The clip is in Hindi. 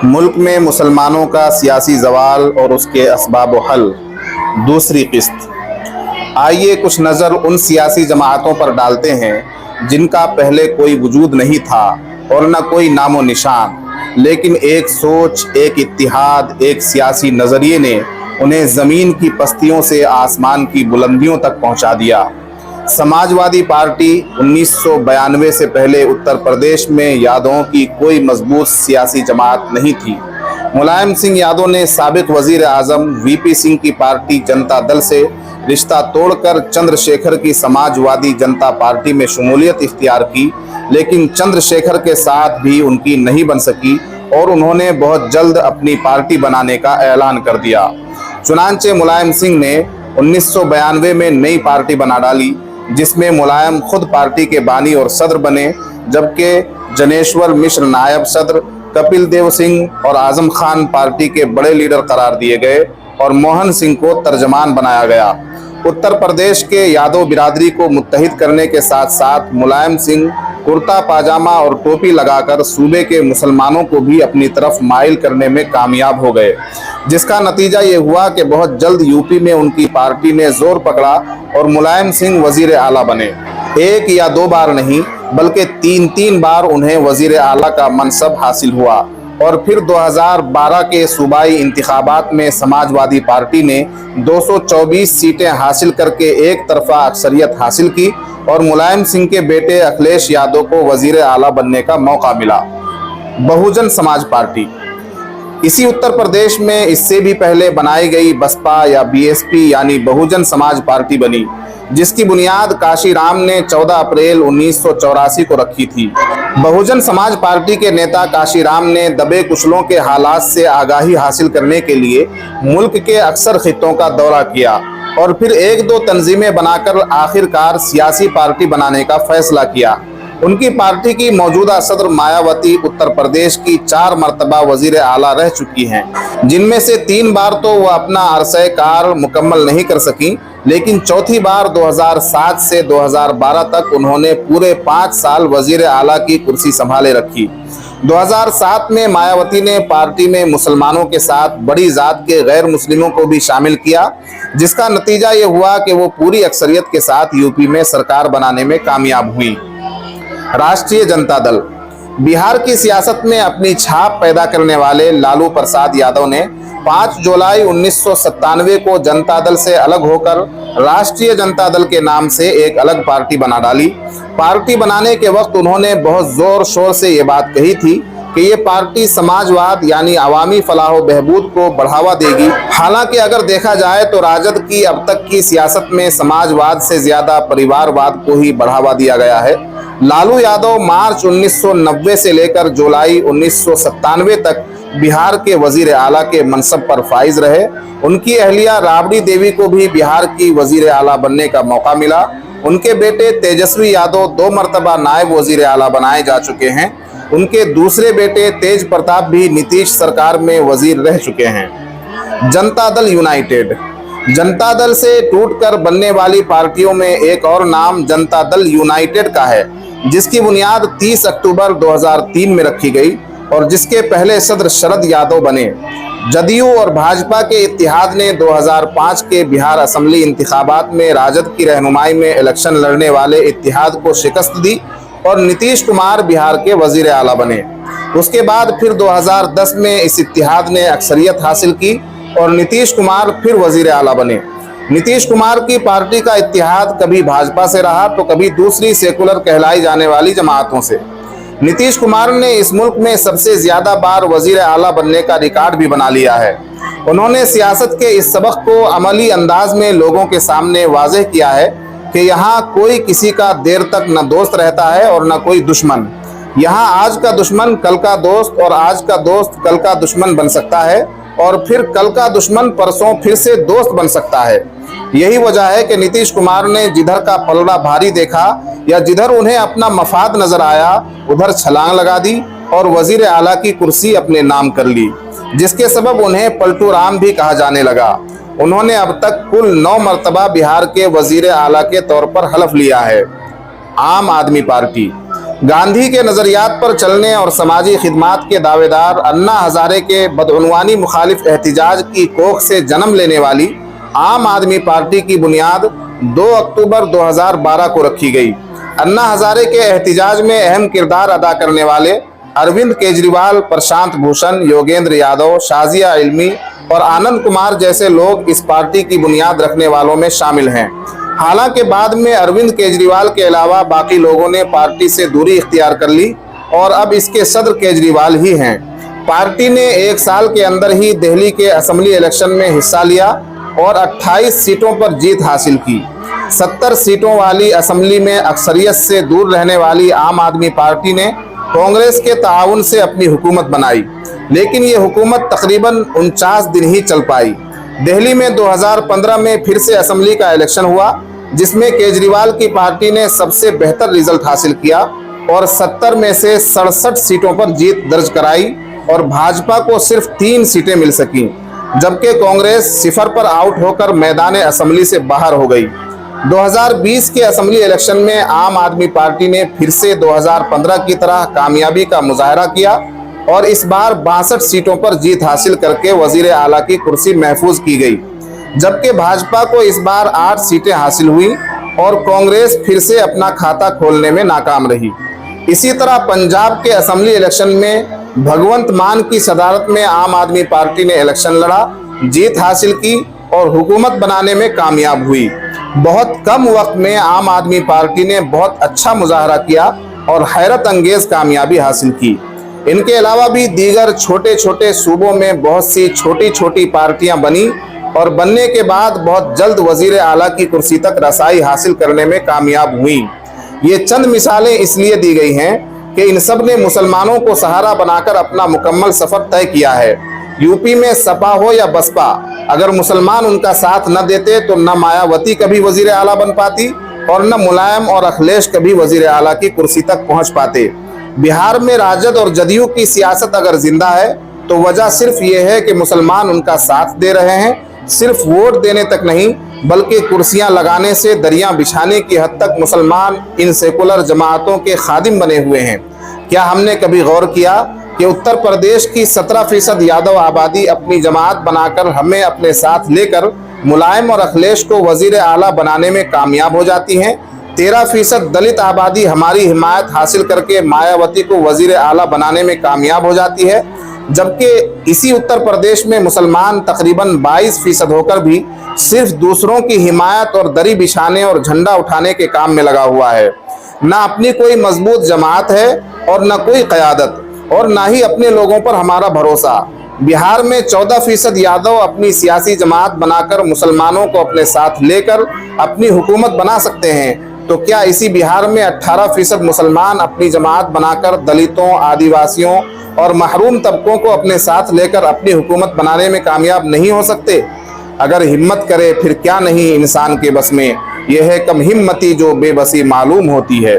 मुल्क में मुसलमानों का सियासी ज़वाल और उसके असबाब व हल, दूसरी किस्त। आइए कुछ नज़र उन सियासी जमातों पर डालते हैं जिनका पहले कोई वजूद नहीं था और न कोई नामो निशान, लेकिन एक सोच, एक इत्तिहाद, एक सियासी नज़रिए ने उन्हें ज़मीन की पस्तियों से आसमान की बुलंदियों तक पहुंचा दिया। समाजवादी पार्टी 1992 से पहले उत्तर प्रदेश में यादवों की कोई मजबूत सियासी जमात नहीं थी। मुलायम सिंह यादव ने साबिक वजीर आजम वीपी सिंह की पार्टी जनता दल से रिश्ता तोड़कर चंद्रशेखर की समाजवादी जनता पार्टी में शमूलियत इख्तियार की, लेकिन चंद्रशेखर के साथ भी उनकी नहीं बन सकी और उन्होंने बहुत जल्द अपनी पार्टी बनाने का ऐलान कर दिया। चुनांचे मुलायम सिंह ने 1992 में नई पार्टी बना डाली, जिसमें मुलायम खुद पार्टी के बानी और सदर बने, जबकि जनेश्वर मिश्र नायब सदर, कपिल देव सिंह और आजम खान पार्टी के बड़े लीडर करार दिए गए और मोहन सिंह को तर्जमान बनाया गया। उत्तर प्रदेश के यादव बिरादरी को मुत्तहिद करने के साथ साथ मुलायम सिंह कुर्ता पाजामा और टोपी लगाकर सूबे के मुसलमानों को भी अपनी तरफ माइल करने में कामयाब हो गए, जिसका नतीजा ये हुआ कि बहुत जल्द यूपी में उनकी पार्टी ने जोर पकड़ा और मुलायम सिंह वजीर आला बने। एक या दो बार नहीं बल्कि तीन बार उन्हें वजीर आला का मनसब हासिल हुआ और फिर 2012 के सूबाई इंतखाबात में समाजवादी पार्टी ने 224 सीटें हासिल करके एक तरफा अक्सरियत हासिल की और मुलायम सिंह के बेटे अखिलेश यादव को वजीर आला बनने का मौका मिला। बहुजन समाज पार्टी इसी उत्तर प्रदेश में इससे भी पहले बनाई गई बसपा या बीएसपी यानी बहुजन समाज पार्टी बनी, जिसकी बुनियाद काशीराम ने 14 अप्रैल 1984 को रखी थी। बहुजन समाज पार्टी के नेता काशीराम ने दबे कुचलों के हालात से आगाही हासिल करने के लिए मुल्क के अक्सर खित्तों का दौरा किया और फिर एक दो तंजीमें बनाकर आखिरकार सियासी पार्टी बनाने का फैसला किया। उनकी पार्टी की मौजूदा सदर मायावती उत्तर प्रदेश की 4 मरतबा वजीर आला रह चुकी हैं, जिनमें से 3 बार तो वह अपना अरसे कार मुकम्मल नहीं कर सकी, लेकिन चौथी बार 2007 से 2012 तक उन्होंने पूरे 5 साल वजीर आला की कुर्सी संभाले रखी। 2007 में मायावती ने पार्टी में मुसलमानों के साथ बड़ी जात के गैर मुस्लिमों को भी शामिल किया, जिसका नतीजा ये हुआ कि वो पूरी अक्सरियत के साथ यूपी में सरकार बनाने में कामयाब हुई। राष्ट्रीय जनता दल बिहार की सियासत में अपनी छाप पैदा करने वाले लालू प्रसाद यादव ने 5 जुलाई 1997 को जनता दल से अलग होकर राष्ट्रीय जनता दल के नाम से एक अलग पार्टी बना डाली। पार्टी बनाने के वक्त उन्होंने बहुत जोर शोर से ये बात कही थी कि ये पार्टी समाजवाद यानी अवामी फलाह बहबूद को बढ़ावा देगी। हालांकि अगर देखा जाए तो राजद की अब तक की सियासत में समाजवाद से ज्यादा परिवारवाद को ही बढ़ावा दिया गया है। लालू यादव मार्च 1990 से लेकर जुलाई 1997 तक बिहार के वजीर आला के मनसब पर फाइज रहे। उनकी अहलिया राबड़ी देवी को भी बिहार की वजीर आला बनने का मौका मिला। उनके बेटे तेजस्वी यादव 2 मरतबा नायब वजीर आला बनाए जा चुके हैं। उनके दूसरे बेटे तेज प्रताप भी नीतीश सरकार में वजीर रह चुके हैं। जनता दल यूनाइटेड जनता दल से टूटकर बनने वाली पार्टियों में एक और नाम जनता दल यूनाइटेड का है, जिसकी बुनियाद 30 अक्टूबर 2003 में रखी गई और जिसके पहले सदर शरद यादव बने। जदयू और भाजपा के इत्तेहाद ने 2005 के बिहार असेंबली इंतखाबात में राजद की रहनुमाई में इलेक्शन लड़ने वाले इत्तेहाद को शिकस्त दी और नीतीश कुमार बिहार के वजीर आला बने। उसके बाद फिर 2010 में इस इत्तेहाद ने अक्सरियत हासिल की और नीतीश कुमार फिर वजीर आला बने। नीतीश कुमार की पार्टी का इत्तेहाद कभी भाजपा से रहा तो कभी दूसरी सेकुलर कहलाई जाने वाली जमातों से। नीतीश कुमार ने इस मुल्क में सबसे ज्यादा बार वजीर आला बनने का रिकॉर्ड भी बना लिया है। उन्होंने सियासत के इस सबक को अमली अंदाज में लोगों के सामने वाज़ेह किया है कि यहाँ कोई किसी का देर तक न दोस्त रहता है और न कोई दुश्मन। यहाँ आज का दुश्मन कल का दोस्त और आज का दोस्त कल का दुश्मन बन सकता है और फिर कल का दुश्मन परसों फिर से दोस्त बन सकता है। यही वजह है कि नीतीश कुमार ने जिधर का पलड़ा भारी देखा या जिधर उन्हें अपना मफाद नजर आया उधर छलांग लगा दी और वजीर आला की कुर्सी अपने नाम कर ली, जिसके सबब उन्हें पलटू राम भी कहा जाने लगा। उन्होंने अब तक कुल 9 मरतबा बिहार के वजीर आला के तौर पर हलफ लिया है। आम आदमी पार्टी गांधी के नज़रियात पर चलने और समाजी खिदमात के दावेदार अन्ना हज़ारे के बदउनवानी मुखालिफ एहतिजाज की कोख से जन्म लेने वाली आम आदमी पार्टी की बुनियाद 2 अक्टूबर 2012 को रखी गई। अन्ना हज़ारे के एहतिजाज में अहम किरदार अदा करने वाले अरविंद केजरीवाल, प्रशांत भूषण, योगेंद्र यादव, शाजिया इल्मी और आनंद कुमार जैसे लोग इस पार्टी की बुनियाद रखने वालों में शामिल हैं। हालांकि बाद में अरविंद केजरीवाल के अलावा बाकी लोगों ने पार्टी से दूरी इख्तियार कर ली और अब इसके सदर केजरीवाल ही हैं। पार्टी ने 1 साल के अंदर ही दिल्ली के असेंबली इलेक्शन में हिस्सा लिया और 28 सीटों पर जीत हासिल की। 70 सीटों वाली असेंबली में अक्सरियत से दूर रहने वाली आम आदमी पार्टी ने कांग्रेस के ताउन से अपनी हुकूमत बनाई, लेकिन ये हुकूमत तकरीबन 49 दिन ही चल पाई। दिल्ली में 2015 में फिर से असेंबली का इलेक्शन हुआ, जिसमें केजरीवाल की पार्टी ने सबसे बेहतर रिजल्ट हासिल किया और 70 में से 67 सीटों पर जीत दर्ज कराई और भाजपा को सिर्फ 3 सीटें मिल सकीं, जबकि कांग्रेस 0 पर आउट होकर मैदान असेंबली से बाहर हो गई। 2020 के असेंबली इलेक्शन में आम आदमी पार्टी ने फिर से 2015 की तरह कामयाबी का मुजाहरा किया और इस बार 62 सीटों पर जीत हासिल करके वजीर आला की कुर्सी महफूज की गई, जबकि भाजपा को इस बार 8 सीटें हासिल हुई और कांग्रेस फिर से अपना खाता खोलने में नाकाम रही। इसी तरह पंजाब के असेंबली इलेक्शन में भगवंत मान की सदारत में आम आदमी पार्टी ने इलेक्शन लड़ा, जीत हासिल की और हुकूमत बनाने में कामयाब हुई। बहुत कम वक्त में आम आदमी पार्टी ने बहुत अच्छा मुजाहरा किया और हैरत अंगेज कामयाबी हासिल की। इनके अलावा भी दीगर छोटे छोटे सूबों में बहुत सी छोटी छोटी पार्टियां बनी और बनने के बाद बहुत जल्द वजीर आला की कुर्सी तक रसाई हासिल करने में कामयाब हुई। ये चंद मिसालें इसलिए दी गई हैं कि इन सब ने मुसलमानों को सहारा बनाकर अपना मुकम्मल सफर तय किया है। यूपी में सपा हो या बसपा, अगर मुसलमान उनका साथ न देते तो न मायावती कभी वजीर आला बन पाती और न मुलायम और अखिलेश कभी वजीर आला की कुर्सी तक पहुंच पाते। बिहार में राजद और जदयू की सियासत अगर जिंदा है तो वजह सिर्फ ये है कि मुसलमान उनका साथ दे रहे हैं। सिर्फ वोट देने तक नहीं बल्कि कुर्सियां लगाने से दरिया बिछाने की हद तक मुसलमान इन सेकुलर जमातों के खादिम बने हुए हैं। क्या हमने कभी गौर किया कि उत्तर प्रदेश की 17% यादव आबादी अपनी जमात बनाकर हमें अपने साथ लेकर मुलायम और अखिलेश को वजीर आला बनाने में कामयाब हो जाती हैं। 13% दलित आबादी हमारी हिमायत हासिल करके मायावती को वजीर आला बनाने में कामयाब हो जाती है, जबकि इसी उत्तर प्रदेश में मुसलमान तकरीबन 22% होकर भी सिर्फ दूसरों की हिमायत और दरी बिछाने और झंडा उठाने के काम में लगा हुआ है। ना अपनी कोई मजबूत जमात है और न कोई क़यादत और ना ही अपने लोगों पर हमारा भरोसा। बिहार में 14% यादव अपनी सियासी जमात बनाकर मुसलमानों को अपने साथ लेकर अपनी हुकूमत बना सकते हैं, तो क्या इसी बिहार में 18% मुसलमान अपनी जमात बनाकर दलितों, आदिवासियों और महरूम तबकों को अपने साथ लेकर अपनी हुकूमत बनाने में कामयाब नहीं हो सकते? अगर हिम्मत करे फिर क्या नहीं इंसान के बस में, यह है कम हिम्मती जो बेबसी मालूम होती है।